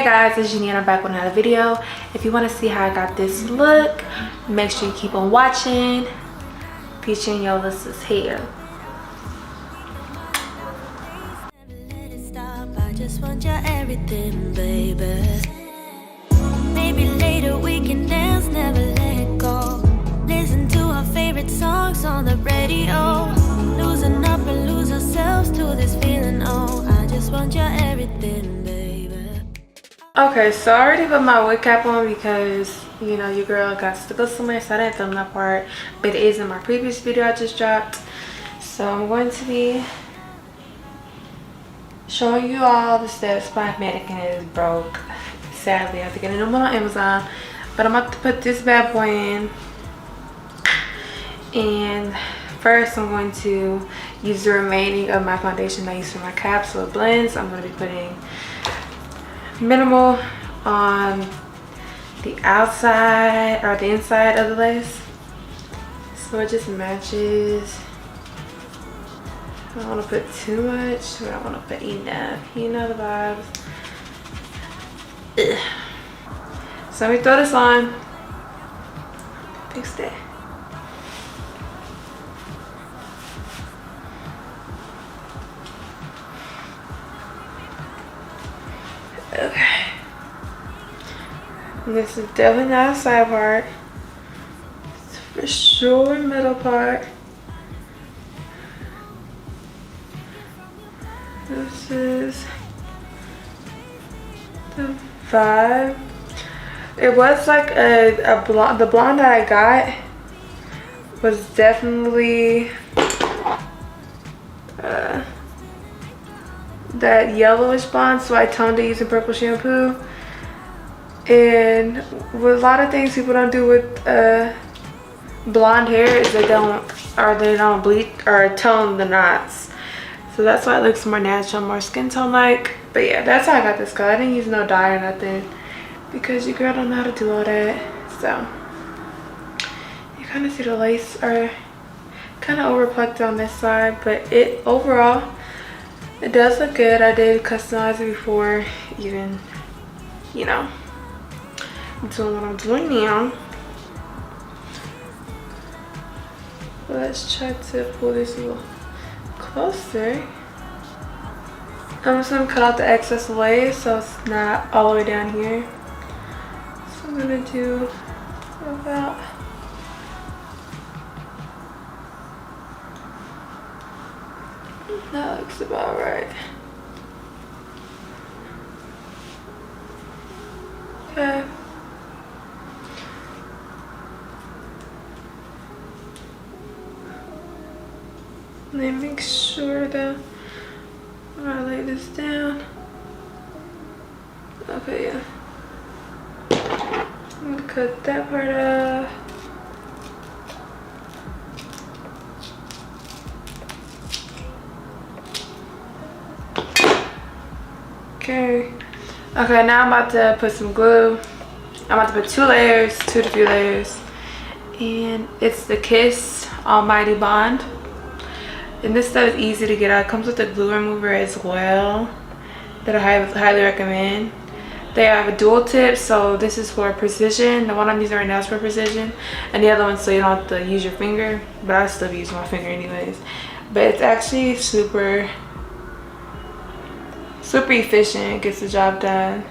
guys, it's Jeannie and I'm back with another video. If you want to see how I got this look, make sure you keep on watching. Featuring Yolissa's hair. I just want your everything, baby. Maybe later we can dance, never let go. Listen to our favorite songs on the radio. Losing up and lose ourselves to this feeling. Oh, I just want your everything, baby. Okay, so I already put my wig cap on because, you know, your girl got to go somewhere, so I didn't film that part. But it is in my previous video I just dropped. So I'm going to be showing you all the steps. My mannequin is broke. Sadly, I have to get a new one on Amazon. But I'm about to put this bad boy in. And first I'm going to use the remaining of my foundation I used for my cap so it blends. I'm going to be putting minimal on the outside or the inside of the lace so it just matches. I don't want to put too much, but I want to put enough. You know the vibes. Ugh. So let me throw this on. Fix that. Okay. And this is definitely not a side part. It's for sure a middle part. This is the vibe. It was like a blonde. The blonde that I got was definitely that yellowish blonde, so I toned it using purple shampoo. And with a lot of things people don't do with blonde hair is they don't bleach or tone the knots. So that's why it looks more natural, more skin tone like. But yeah, that's how I got this color. I didn't use no dye or nothing because your girl don't know how to do all that. So you kind of see the lace are kind of over plucked on this side, but it overall it does look good. I did customize it before even, you know, doing what I'm doing now. Let's try to pull this a little closer. I'm just gonna cut out the excess lace so it's not all the way down here. So I'm gonna do about that looks about right. Okay. Let me make sure that when I lay this down. Okay, yeah. I'm gonna cut that part off. Okay. Okay, now I'm about to put some glue. I'm about to put 2 to 3 layers. And it's the Kiss Almighty Bond. And this stuff is easy to get out. It comes with a glue remover as well that I highly recommend. They have a dual tip, so this is for precision. The one I'm using right now is for precision. And the other one so you don't have to use your finger. But I still use my finger anyways. But it's actually super efficient. It gets the job done.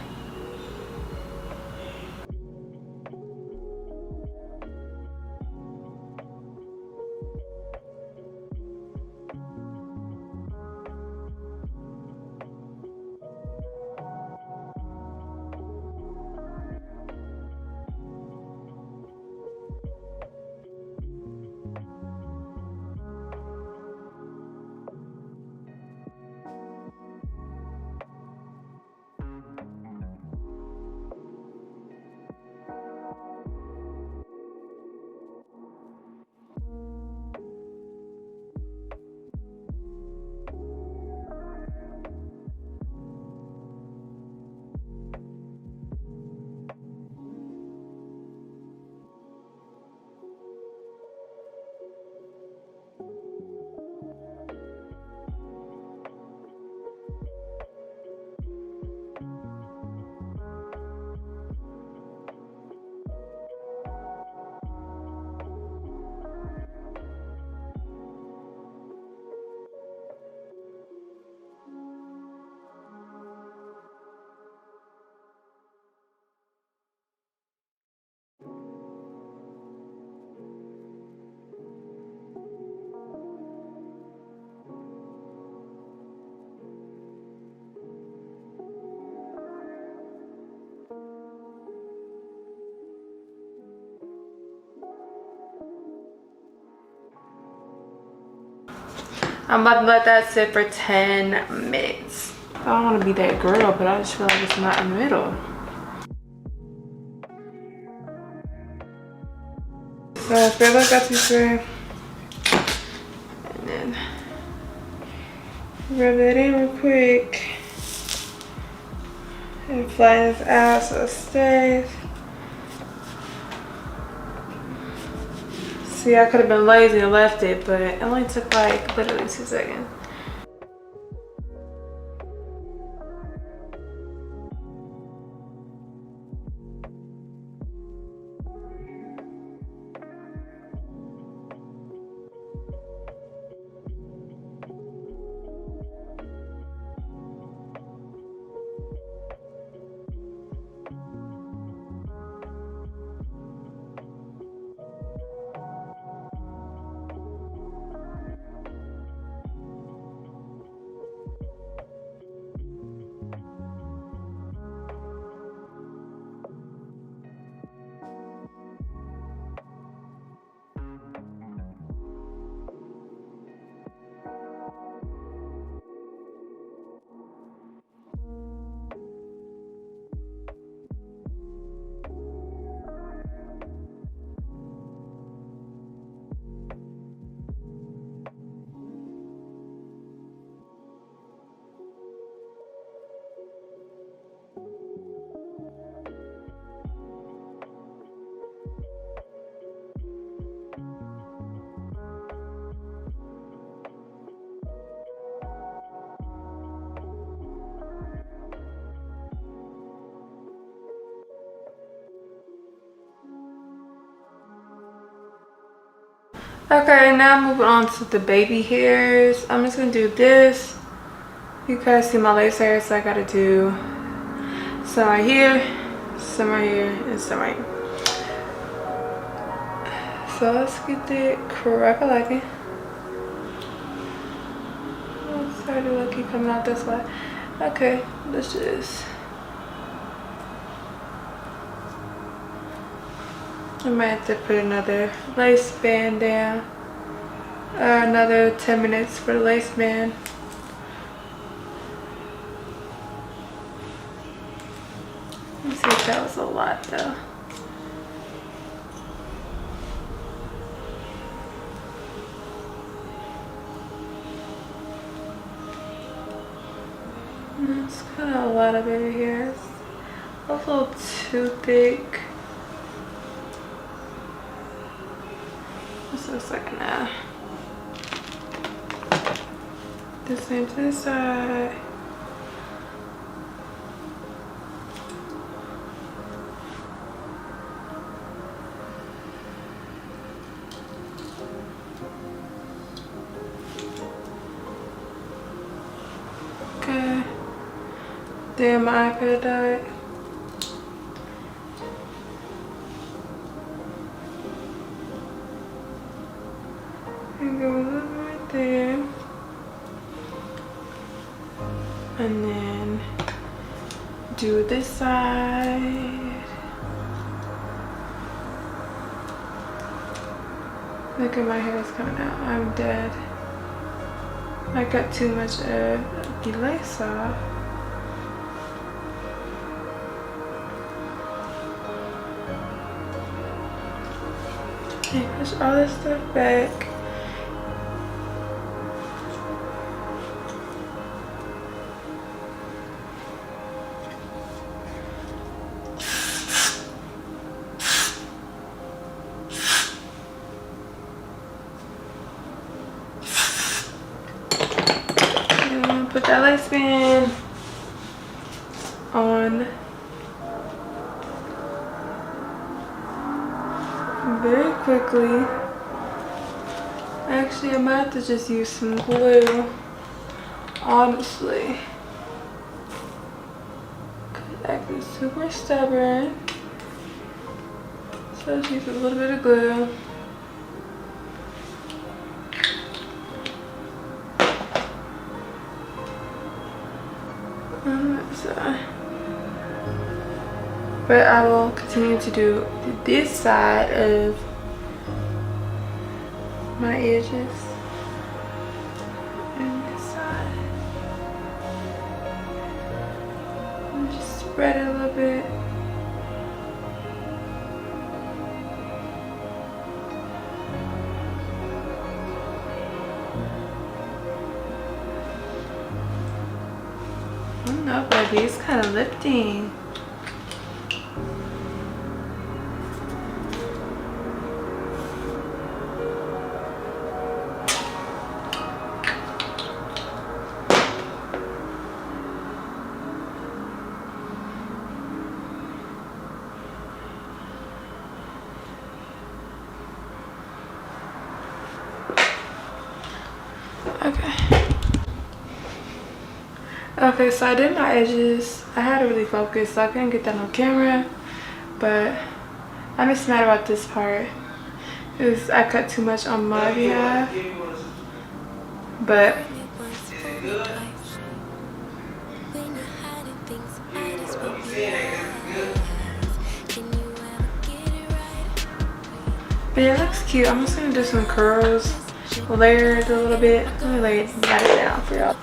I'm about to let that sit for 10 minutes. I don't want to be that girl, but I just feel like it's not in the middle. So spray like got to spray. And then rub that in real quick. And flatten this out so it stays. See, I could have been lazy and left it, but it only took like literally 2 seconds. Okay, now moving on to the baby hairs. I'm just gonna do this. You guys see my lace hair, so I gotta do some right here, some right here, and some right here. So let's get the crack-a-lacking. Oh, sorry, lucky coming out this way. Okay, let's just. I might have to put another lace band down. Another 10 minutes for the lace band. Let me see if that was a lot though. It's kind of a lot of baby hairs. A little too thick. This looks like nah. The same to this side. Okay. Damn, my iPad died. And go a little right there. And then do this side. Look at my hair is coming out. I'm dead. I got too much of the lace off. Okay, push all this stuff back. Put that lace band on very quickly. Actually, I might have to just use some glue, honestly. Cause acting super stubborn. So just use a little bit of glue. But I will continue to do this side of my edges. spread it a little bit. I don't know, baby, it's kind of lifting. Okay, so I did my edges. I had to really focus, so I couldn't get that on camera. But I'm just mad about this part, because I cut too much on my behalf. But yeah, it looks cute. I'm just gonna do some curls, layer it a little bit. Let me lay it down for y'all.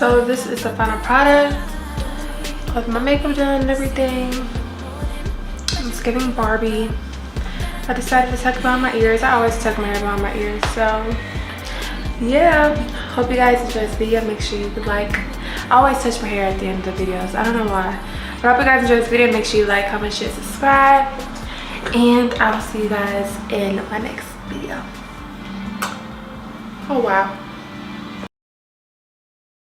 So this is the final product with my makeup done and everything. It's giving Barbie. I decided to tuck behind my ears. I always tuck my hair behind my ears. So yeah, hope you guys enjoyed this video. Make sure you like. I always touch my hair at the end of the videos. I don't know why. But I hope you guys enjoyed this video. Make sure you like, comment, share, subscribe. And I will see you guys in my next video. Oh wow.